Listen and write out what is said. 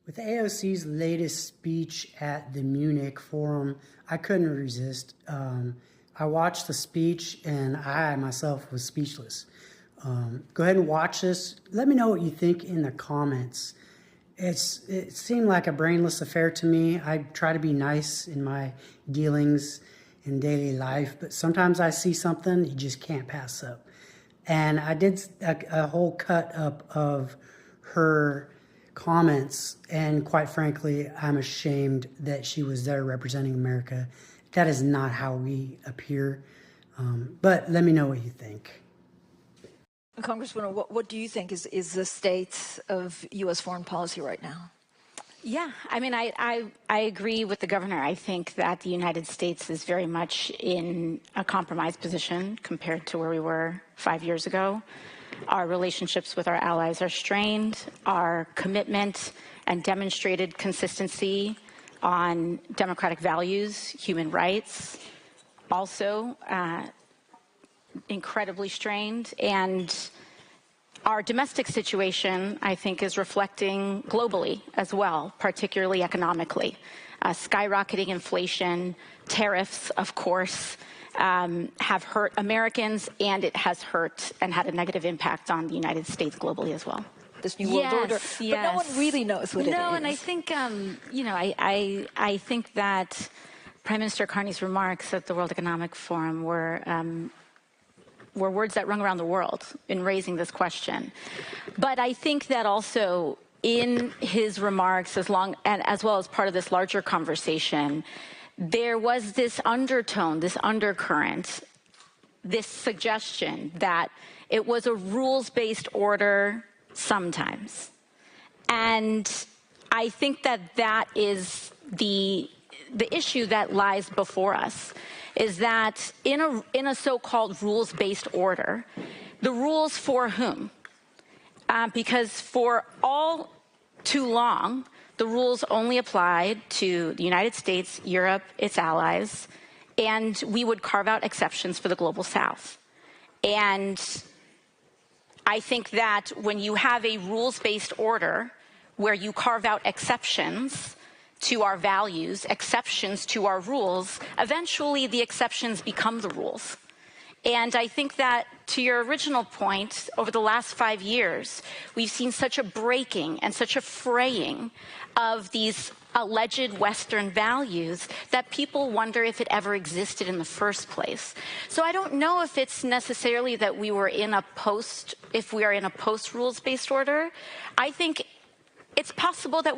With AOC's latest speech at the Munich Forum, I couldn't resist. I watched the speech and I myself was speechless. Go ahead and watch this. Let me know what you think in the comments. It seemed like a brainless affair to me. I try to be nice in my dealings in daily life, but sometimes I see something you just can't pass up. And I did a whole cut up of her comments, and quite frankly, I'm ashamed that she was there representing America. That is not how we appear. But let me know what you think. Congresswoman, what do you think is the state of U.S. foreign policy right now? Yeah, I mean, I agree with the governor. I think that the United States is very much in a compromised position compared to where we were 5 years ago. Our relationships with our allies are strained. Our commitment and demonstrated consistency on democratic values, human rights, also incredibly strained. And our domestic situation, I think, is reflecting globally as well, particularly economically. Skyrocketing inflation, tariffs, of course, have hurt Americans, and it has hurt and had a negative impact on the United States globally as well. This new world order, but no one really knows what it is. No, and I think, I think that Prime Minister Carney's remarks at the World Economic Forum were words that rung around the world in raising this question. But I think that also in his remarks, as well as part of this larger conversation, there was this undertone, this undercurrent, this suggestion that it was a rules-based order sometimes. And I think that that is the issue that lies before us, is that in a so-called rules-based order, the rules for whom? Because for all too long, the rules only applied to the United States, Europe, its allies, and we would carve out exceptions for the global south. And I think that when you have a rules-based order where you carve out exceptions to our values, exceptions to our rules, eventually the exceptions become the rules. And I think that, to your original point, over the last 5 years, we've seen such a breaking and such a fraying of these alleged Western values that people wonder if it ever existed in the first place. So I don't know if it's necessarily that we are in a post-rules-based order. I think it's possible that